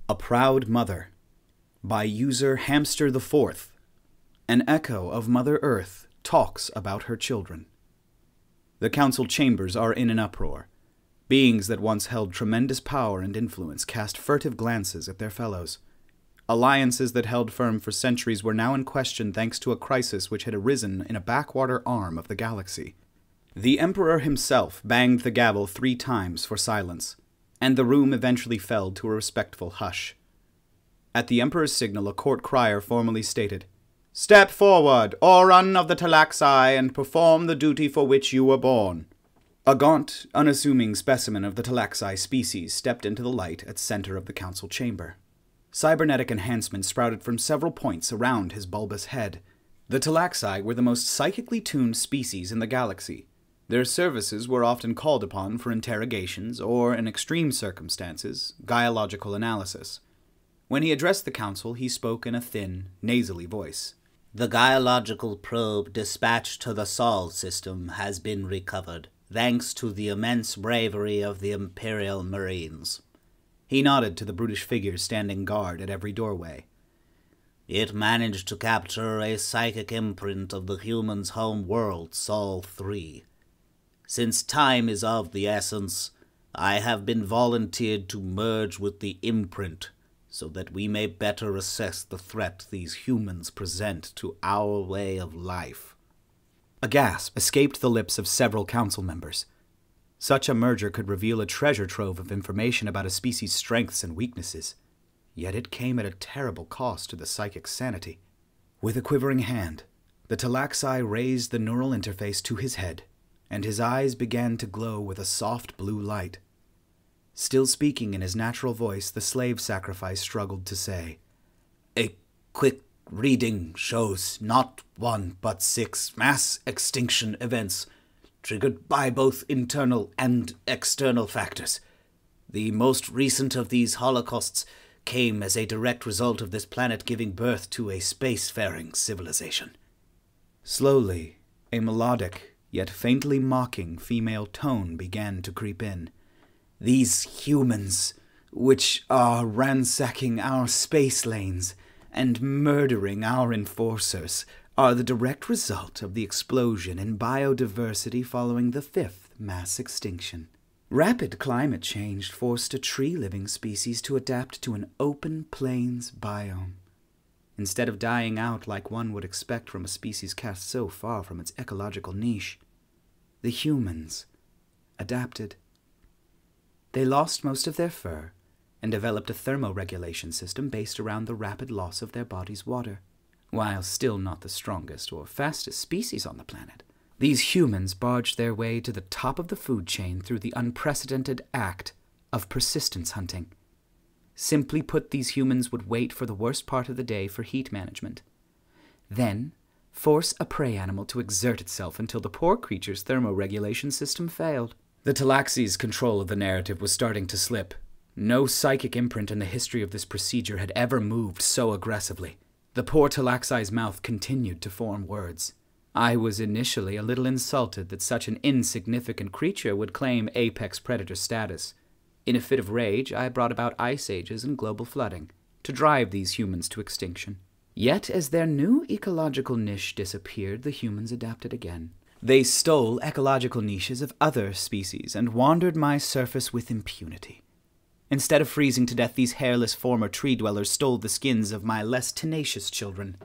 A Proud Mother by user HamsterIV. An echo of Mother Earth talks about her children. The council chambers are in an uproar. Beings that once held tremendous power and influence cast furtive glances at their fellows. Alliances that held firm for centuries were now in question thanks to a crisis which had arisen in a backwater arm of the galaxy. The Emperor himself banged the gavel 3 times for silence, and the room eventually fell to a respectful hush. At the Emperor's signal, a court crier formally stated, "Step forward, Oran of the Talaxi, and perform the duty for which you were born." A gaunt, unassuming specimen of the Talaxi species stepped into the light at center of the council chamber. Cybernetic enhancements sprouted from several points around his bulbous head. The Talaxi were the most psychically tuned species in the galaxy. Their services were often called upon for interrogations or, in extreme circumstances, gaiological analysis. When he addressed the council, he spoke in a thin, nasally voice. "The gaiological probe dispatched to the Sol system has been recovered, thanks to the immense bravery of the Imperial Marines." He nodded to the brutish figures standing guard at every doorway. "It managed to capture a psychic imprint of the human's home world, Sol 3. Since time is of the essence, I have been volunteered to merge with the imprint so that we may better assess the threat these humans present to our way of life." A gasp escaped the lips of several council members. Such a merger could reveal a treasure trove of information about a species' strengths and weaknesses, yet it came at a terrible cost to the psychic sanity. With a quivering hand, the Talaxi raised the neural interface to his head, and his eyes began to glow with a soft blue light. Still speaking in his natural voice, the slave sacrifice struggled to say, "A quick reading shows not 1 but 6 mass extinction events, triggered by both internal and external factors. The most recent of these holocausts came as a direct result of this planet giving birth to a spacefaring civilization." Slowly, a melodic, yet faintly mocking female tone began to creep in. "These humans, which are ransacking our space lanes and murdering our enforcers, are the direct result of the explosion in biodiversity following the 5th mass extinction. Rapid climate change forced a tree-living species to adapt to an open plains biome. Instead of dying out like one would expect from a species cast so far from its ecological niche, the humans adapted. They lost most of their fur and developed a thermoregulation system based around the rapid loss of their body's water. While still not the strongest or fastest species on the planet, these humans barged their way to the top of the food chain through the unprecedented act of persistence hunting. Simply put, these humans would wait for the worst part of the day for heat management. Then, force a prey animal to exert itself until the poor creature's thermoregulation system failed. The Talaxi's control of the narrative was starting to slip. No psychic imprint in the history of this procedure had ever moved so aggressively. The poor Talaxi's mouth continued to form words. I was initially a little insulted that such an insignificant creature would claim apex predator status. In a fit of rage, I brought about ice ages and global flooding to drive these humans to extinction. Yet, as their new ecological niche disappeared, the humans adapted again. They stole ecological niches of other species and wandered my surface with impunity. Instead of freezing to death, these hairless former tree-dwellers stole the skins of my less tenacious children,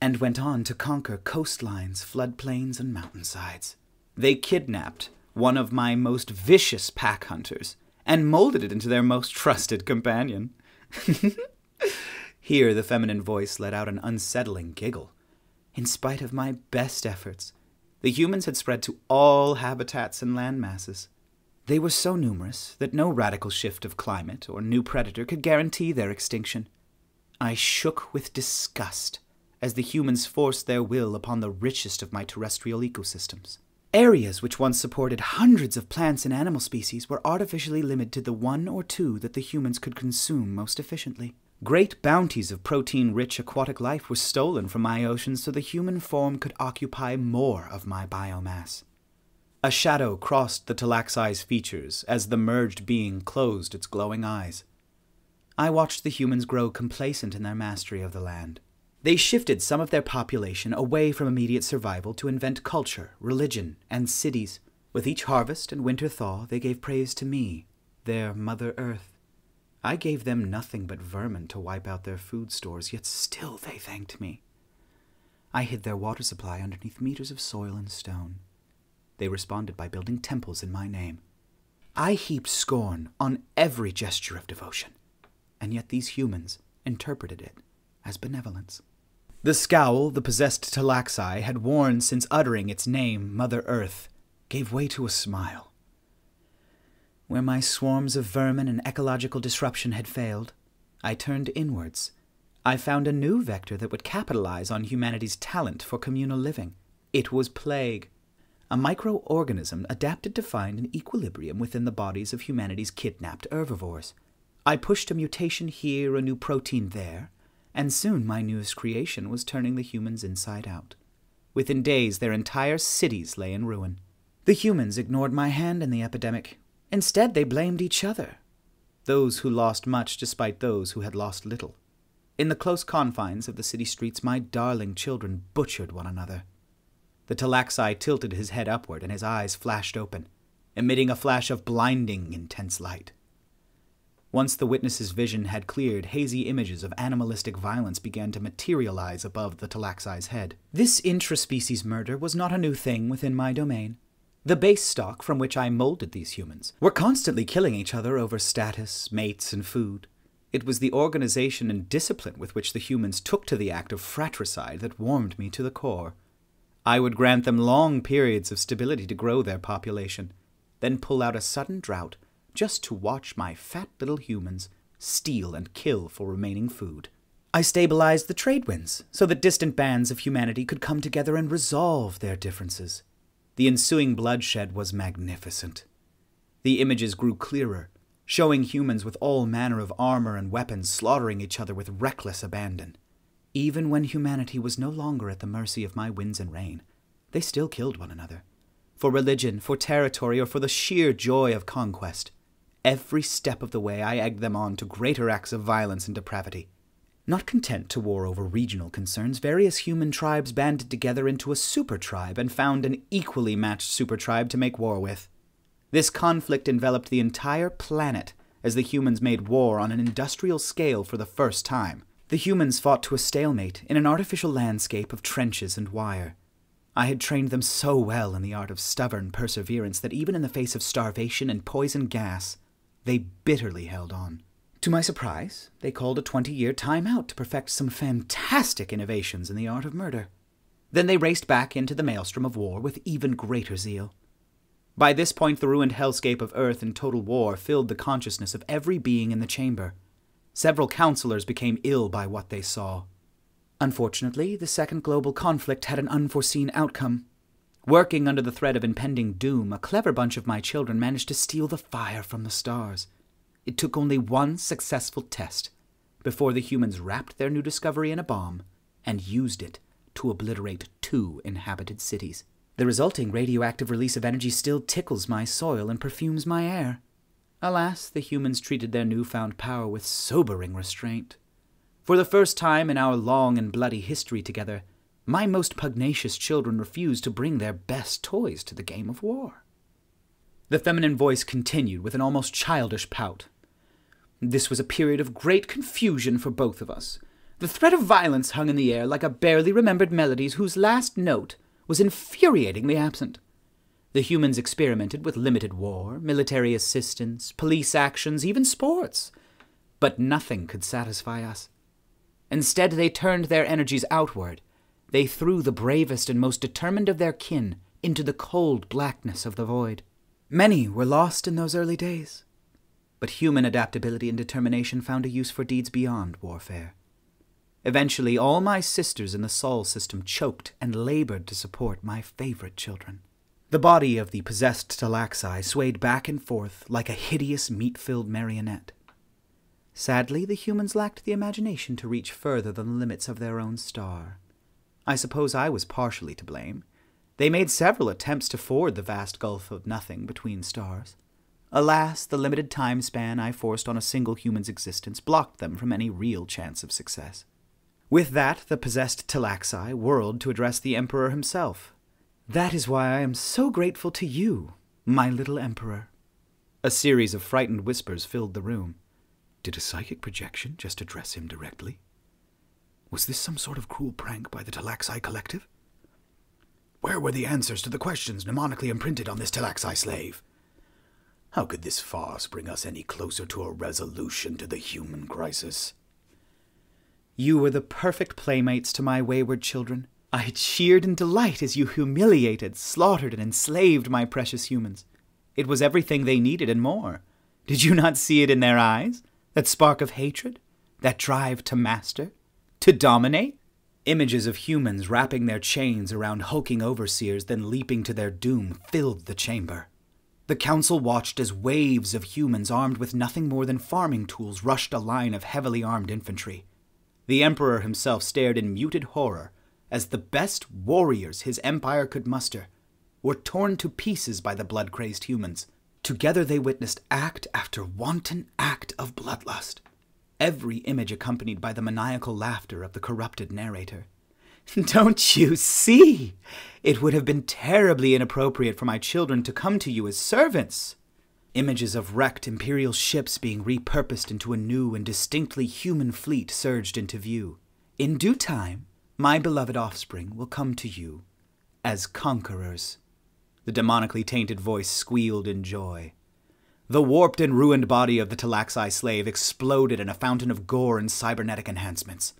and went on to conquer coastlines, floodplains, and mountainsides. They kidnapped one of my most vicious pack hunters, and molded it into their most trusted companion. Here the feminine voice let out an unsettling giggle. In spite of my best efforts, the humans had spread to all habitats and land masses. They were so numerous that no radical shift of climate or new predator could guarantee their extinction. I shook with disgust as the humans forced their will upon the richest of my terrestrial ecosystems. Areas which once supported hundreds of plants and animal species were artificially limited to the 1 or 2 that the humans could consume most efficiently. Great bounties of protein-rich aquatic life were stolen from my oceans so the human form could occupy more of my biomass. A shadow crossed the Talaxi's features as the merged being closed its glowing eyes. I watched the humans grow complacent in their mastery of the land. They shifted some of their population away from immediate survival to invent culture, religion, and cities. With each harvest and winter thaw, they gave praise to me, their Mother Earth. I gave them nothing but vermin to wipe out their food stores, yet still they thanked me. I hid their water supply underneath meters of soil and stone. They responded by building temples in my name. I heaped scorn on every gesture of devotion, and yet these humans interpreted it as benevolence. The scowl the possessed Talaxi had worn since uttering its name, Mother Earth, gave way to a smile. Where my swarms of vermin and ecological disruption had failed, I turned inwards. I found a new vector that would capitalize on humanity's talent for communal living. It was plague, a microorganism adapted to find an equilibrium within the bodies of humanity's kidnapped herbivores. I pushed a mutation here, a new protein there, and soon my newest creation was turning the humans inside out. Within days, their entire cities lay in ruin. The humans ignored my hand in the epidemic. Instead, they blamed each other. Those who lost much despite those who had lost little. In the close confines of the city streets, my darling children butchered one another. The Talaxi tilted his head upward, and his eyes flashed open, emitting a flash of blinding, intense light. Once the witness's vision had cleared, hazy images of animalistic violence began to materialize above the Talaxi's head. This intraspecies murder was not a new thing within my domain. The base stock from which I molded these humans were constantly killing each other over status, mates, and food. It was the organization and discipline with which the humans took to the act of fratricide that warmed me to the core. I would grant them long periods of stability to grow their population, then pull out a sudden drought just to watch my fat little humans steal and kill for remaining food. I stabilized the trade winds so that distant bands of humanity could come together and resolve their differences. The ensuing bloodshed was magnificent. The images grew clearer, showing humans with all manner of armor and weapons slaughtering each other with reckless abandon. Even when humanity was no longer at the mercy of my winds and rain, they still killed one another. For religion, for territory, or for the sheer joy of conquest. Every step of the way I egged them on to greater acts of violence and depravity. Not content to war over regional concerns, various human tribes banded together into a super-tribe and found an equally matched super-tribe to make war with. This conflict enveloped the entire planet as the humans made war on an industrial scale for the first time. The humans fought to a stalemate in an artificial landscape of trenches and wire. I had trained them so well in the art of stubborn perseverance that even in the face of starvation and poison gas, they bitterly held on. To my surprise, they called a 20-year time-out to perfect some fantastic innovations in the art of murder. Then they raced back into the maelstrom of war with even greater zeal. By this point, the ruined hellscape of Earth in total war filled the consciousness of every being in the chamber. Several counselors became ill by what they saw. Unfortunately, the second global conflict had an unforeseen outcome. Working under the threat of impending doom, a clever bunch of my children managed to steal the fire from the stars. It took only one successful test before the humans wrapped their new discovery in a bomb and used it to obliterate 2 inhabited cities. The resulting radioactive release of energy still tickles my soil and perfumes my air. Alas, the humans treated their newfound power with sobering restraint. For the first time in our long and bloody history together, my most pugnacious children refused to bring their best toys to the game of war. The feminine voice continued with an almost childish pout. This was a period of great confusion for both of us. The threat of violence hung in the air like a barely remembered melody whose last note was infuriatingly absent. The humans experimented with limited war, military assistance, police actions, even sports. But nothing could satisfy us. Instead, they turned their energies outward. They threw the bravest and most determined of their kin into the cold blackness of the void. Many were lost in those early days. But human adaptability and determination found a use for deeds beyond warfare. Eventually, all my sisters in the Sol system choked and labored to support my favorite children. The body of the possessed Talaxi swayed back and forth like a hideous meat-filled marionette. Sadly, the humans lacked the imagination to reach further than the limits of their own star. I suppose I was partially to blame. They made several attempts to ford the vast gulf of nothing between stars. Alas, the limited time span I forced on a single human's existence blocked them from any real chance of success. With that, the possessed Talaxi whirled to address the Emperor himself. "That is why I am so grateful to you, my little Emperor." A series of frightened whispers filled the room. Did a psychic projection just address him directly? Was this some sort of cruel prank by the Talaxi Collective? Where were the answers to the questions mnemonically imprinted on this Talaxi slave? How could this farce bring us any closer to a resolution to the human crisis? You were the perfect playmates to my wayward children. I cheered in delight as you humiliated, slaughtered, and enslaved my precious humans. It was everything they needed and more. Did you not see it in their eyes? That spark of hatred? That drive to master? To dominate? Images of humans wrapping their chains around hulking overseers, then leaping to their doom, filled the chamber. The council watched as waves of humans armed with nothing more than farming tools rushed a line of heavily armed infantry. The Emperor himself stared in muted horror as the best warriors his empire could muster were torn to pieces by the blood-crazed humans. Together they witnessed act after wanton act of bloodlust, every image accompanied by the maniacal laughter of the corrupted narrator. "Don't you see? It would have been terribly inappropriate for my children to come to you as servants." Images of wrecked Imperial ships being repurposed into a new and distinctly human fleet surged into view. "In due time, my beloved offspring will come to you as conquerors." The demonically tainted voice squealed in joy. The warped and ruined body of the Talaxi slave exploded in a fountain of gore and cybernetic enhancements.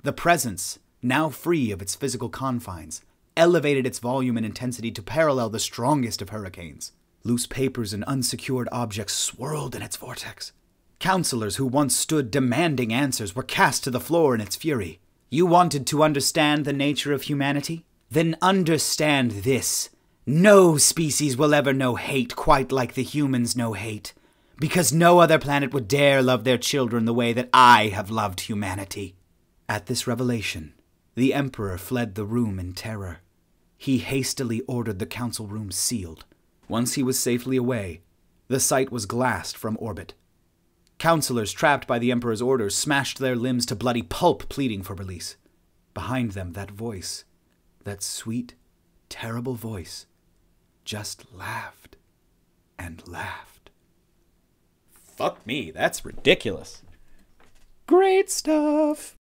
The presence, now free of its physical confines, elevated its volume and intensity to parallel the strongest of hurricanes. Loose papers and unsecured objects swirled in its vortex. Counselors who once stood demanding answers were cast to the floor in its fury. You wanted to understand the nature of humanity? Then understand this. No species will ever know hate quite like the humans know hate, because no other planet would dare love their children the way that I have loved humanity. At this revelation, the Emperor fled the room in terror. He hastily ordered the council room sealed. Once he was safely away, the site was glassed from orbit. Counselors trapped by the Emperor's orders smashed their limbs to bloody pulp, pleading for release. Behind them, that voice, that sweet, terrible voice, just laughed and laughed. Fuck me, that's ridiculous. Great stuff.